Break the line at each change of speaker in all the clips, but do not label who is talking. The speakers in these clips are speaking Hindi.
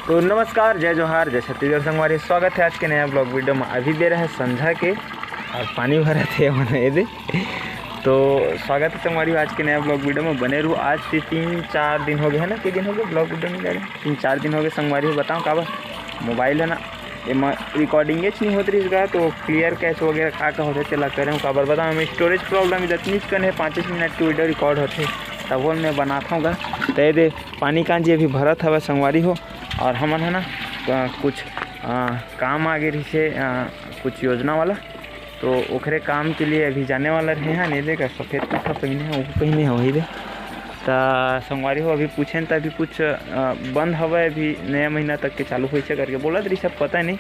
तो नमस्कार, जय जोहार, जय छत्तीसगढ़ संगवारी। स्वागत है आज के नया ब्लॉग वीडियो में। अभी दे रहे हैं संझा के और पानी भरे थे मैंने दे। तो स्वागत है संगवारी आज के नया ब्लॉग वीडियो में। बने रहूँ। आज से 3-4 दिन हो गए है ना, कितने दिन हो गए ब्लॉग वीडियो नहीं जा रहे, 3-4 दिन हो गए संगवारी। बताऊँ काबर मोबाइल है ना ये रिकॉर्डिंग नहीं होती इसका, तो क्लियर कैच वगैरह का होते चला करें काबर बताऊँ। मैं स्टोरेज प्रॉब्लम इतनी कन है, 5 मिनट की वीडियो रिकॉर्ड होते तब वो मैं बनाता हूँ। तो दे पानी का जी अभी भरत हवा संगवारी हो। और हमन है ना कुछ काम आगे रही से कुछ योजना वाला, तो ओखरे काम के लिए अभी जाने वाला रहे हैं। नहीं देगा सफ़ेद कपड़ा पहने हैं, वो पहने हैं वही दे। तो संगवारी हो अभी पूछें तो अभी कुछ बंद हवा अभी नया महीना तक के चालू हो करके बोला रही, सब पता नहीं।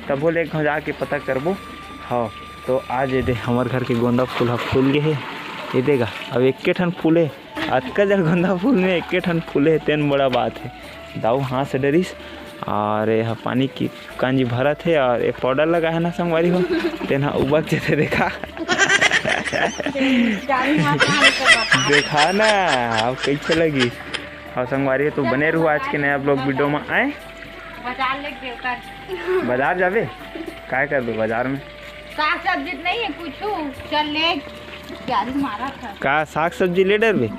तब बोले एक जाके पता करबो। हाँ तो आज ये दे हमारे घर के गोंदा फूल फूल गए है। ये देगा अब एक ठन फूले अतका जल गोंदा फूल में एक ठन फूले है, तेन बड़ा बात है। दाऊ हाथ से डरीस और यह पानी की कांजी भरत है और एक पाउडर लगा है ना संगवारी हो, तेना उबक जैसे देखा देखा ना अब कैसे लगी। और संगवारी तो बने रहूँ आज के नया ब्लॉग वीडियो में। आए बाजार जावे क्या कर दो बाजार में
साग सब्जी नहीं है कुछ चल ले मारा था
का साग सब्जी ले डर बे।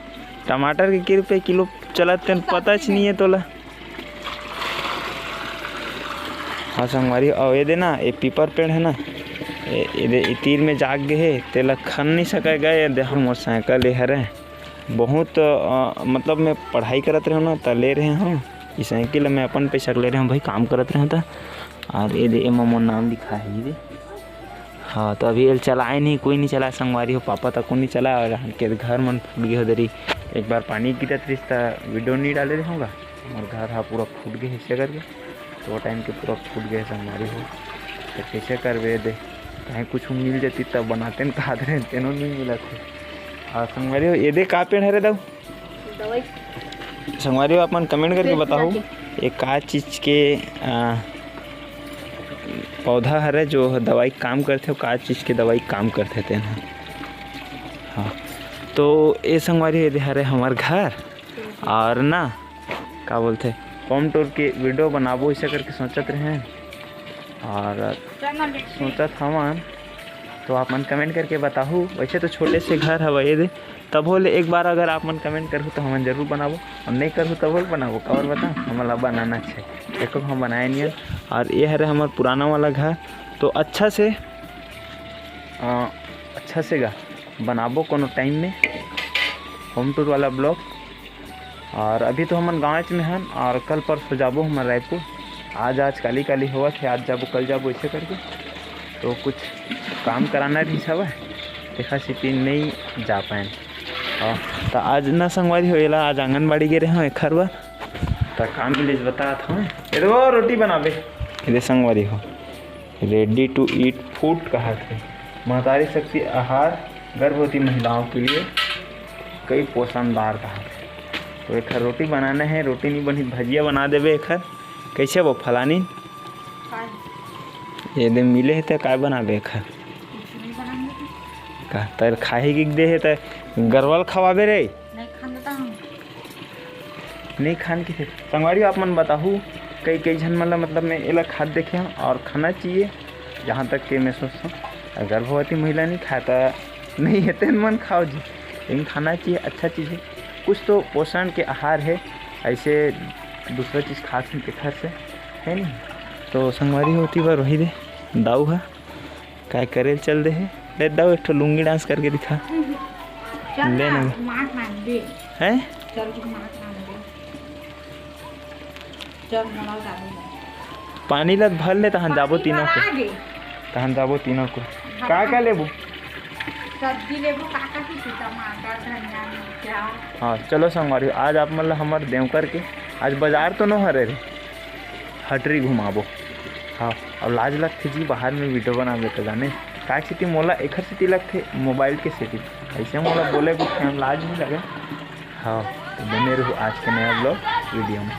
टमाटर के रुपये किलो चलत पता नहीं है तोला। हाँ संगवारी और ये देना ये पीपर पेड़ है ना, ये तीर में जाग गए है, तेला खन नहीं सके गए। देखो मोटरसाइकिल ये हरे बहुत मतलब मैं पढ़ाई करत रहे ना तो ले रहे हूँ। ये साइकिल मैं अपन पैसा ले रहे हूँ भाई, काम करत रहे था। और ये दे मोर नाम लिखा है ये दे। हाँ तो अभी ये चलाए नहीं, कोई नहीं चला संगवारी हो, पापा तक को नहीं चला। और के घर मन फूट गए दरी, एक बार पानी गिरत रही तो वीडियो नहीं डाले रहूँगा। और घर हाँ पूरा फूट गए ऐसे करके, तो वो टाइम के पूरा फूट गए संगवारी हो। तो कैसे करवे दे, कहीं कुछ मिल जाती तब बनाते न कहा रहे, तेनों नहीं मिला थे। और संगवारी हो ये दे का पेड़ है रे दाऊ
दवाई
संगवारी हो, अपन कमेंट करके बताओ ये का चीज़ के पौधा हरे जो दवाई काम करते हो, का चीज़ के दवाई काम करते थे ना। हाँ तो ये संगवारी ये हरे हमार घर और ना क्या बोलते होम टूर के वीडियो बनाबो ऐसे करके सोचत रहे हैं। और सोचत हवन तो आप मन कमेंट करके बताओ। वैसे तो छोटे से घर हवा ये दे, तब बोले एक बार अगर आप मन कमेंट करूँ तो हम जरूर बनाबो, और नहीं करूँ तब बोल बनाबो। और बता हमारा बनाना चाहिए, देखो हम बनाए नहीं। और ये है हमारा पुराना वाला घर, तो अच्छा से गा बनाबो कोनो टाइम में होम टूर वाला ब्लॉग। और अभी तो हम गाँव में हैं और कल परसों जाबो हम रायपुर। आज काली हुआ थे, आज जाबो कल जाबो ऐसे करके। तो कुछ काम कराना रही सब देखा सिटी नहीं जा पाए। तो आज ना संगवारी होएला आज आंगनबाड़ी गे रहे हैं एक हरवा, तो काम के लिए बता था ये वो रोटी बनाबे। ये संगवारी हो रेडी टू ईट फूड कहा थे, महतारी शक्ति आहार गर्भवती महिलाओं के लिए कई पोषणदार कहा थे। तो एक रोटी बनाना है, रोटी नहीं बनी भजिया बना देवे एक। कैसे वो फलानी ये दे मिले है तो क्या बनाबे एक का तर खाही गिग दे है तो गरवल खवाबे रे नहीं खान की संगवारी आप मन बताहू। कई झन मतलब मैं एला खाद देखे हैं और खाना चाहिए। जहाँ तक कि मैं सोचता हूँ गर्भवती महिला नहीं खाता नहीं है तेन मन खाओ जी, लेकिन खाना चाहिए, अच्छा चीज़ है। कुछ तो पोषण के आहार है, ऐसे दूसरा चीज़ खास के घर से है नहीं। तो संगवारी होती बार वही दे दाऊ है क्या करे चल दे है ले दाऊ एक लुंगी डांस करके दिखा ले ना है। पानी लग भर ले तहन जाबो तीनों को का लेबू
सब्जी लेबू काका की टमाटर धनिया मिर्चा।
हाँ चलो संगवारी आज आप मतलब हमारे देवकर के आज बाजार तो न हरे रे हटरी घुमाबो। हाँ और लाज लगते जी बाहर में वीडियो बनाबे तो जाने का सिटी मोला एक सिटी लगते मोबाइल के सिटी, ऐसे मोला बोले कुछ लाज नहीं लगे। हाँ तो बने रहूँ आज के नया ब्लॉग वीडियो में।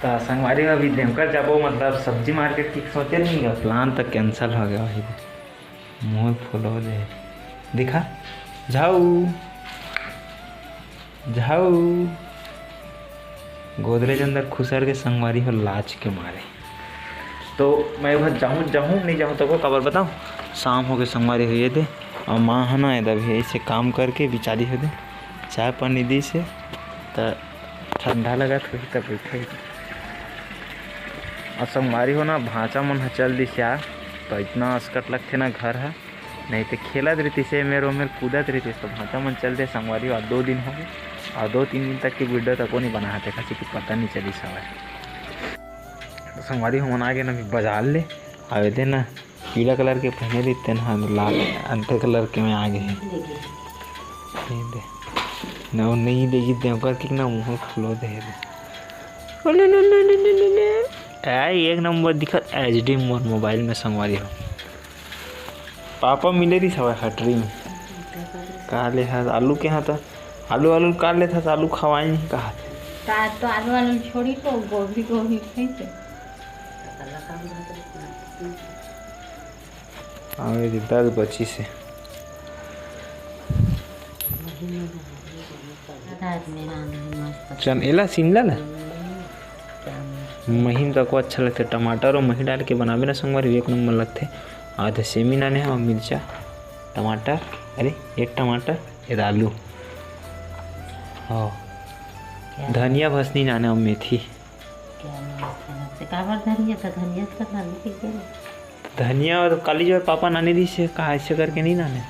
तो संगवारी अभी देवकर जाबो मतलब सब्जी मार्केट की सोचे नहीं गया, प्लान तक कैंसिल हो गया। वही मुँह फूलो दे दिखा जाऊ गोदरेज अंदर खुसर के संगवारी हो लाज के मारे। तो मैं वह जाऊँ नहीं जाऊँ तो को खबर बताऊँ, शाम हो के संगवारी हुए दे और माँ है ना इधर भी ऐसे काम करके बिचारी हो दे चाय पानी दी से तो ठंडा लगा तो तब बैठे और संगवारी हो ना भाँचा मन चल दी से तो इतना अस्कट लगते ना घर है नहीं तो खेलत रहती से मेरे कूदत रहती तो भाँचा मन चल दे संगवारी और 2 दिन हो गए और 2-3 दिन तक की वीडियो तक नहीं बना हाथे खासी कि पता नहीं चली सवार। तो संगवारी हो मन आगे ना बाजार ले आवे थे ना पीला कलर के पहने देते ना लाल अंतर कलर के में आगे है दे ना नहीं देगी देवकर कि ना मुँह खुलो दे एक नंबर दिखत HD मोर मोबाइल में संगवारी हो। पापा मिले थी सवार फैक्ट्री में कहा ले आलू के यहाँ था आलू काट ले था आलू खवाए नहीं कहा
तो आलू छोड़ी तो गोभी खाई
आवे 10 बची से चल एला शिमला ना महीन का को अच्छा लगता है। टमाटर और मही डाल के बनावे ना संगवारी एक नंबर लगते। आधे सेमी नाने और मिर्चा टमाटर अरे एक टमाटर एक आलू हाँ धनिया भसनी नाने और मेथी धनिया और काली जो पापा नाने दी से कहा ऐसे करके नहीं नाने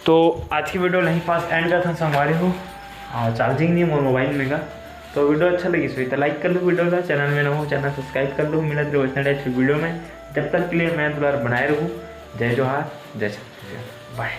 तो आज की वीडियो नहीं पास एंड का था संगवारी हो और चार्जिंग नहीं है मोबाइल में का। तो वीडियो अच्छा लगी सो तो लाइक कर लो वीडियो का, चैनल में ना हो चैनल सब्सक्राइब कर लो। मिला तो वैसे वीडियो में जब तक के लिए मैं दुलार बनाए रहूँ। जय जोहार जय छत्तीसगढ़ बाय।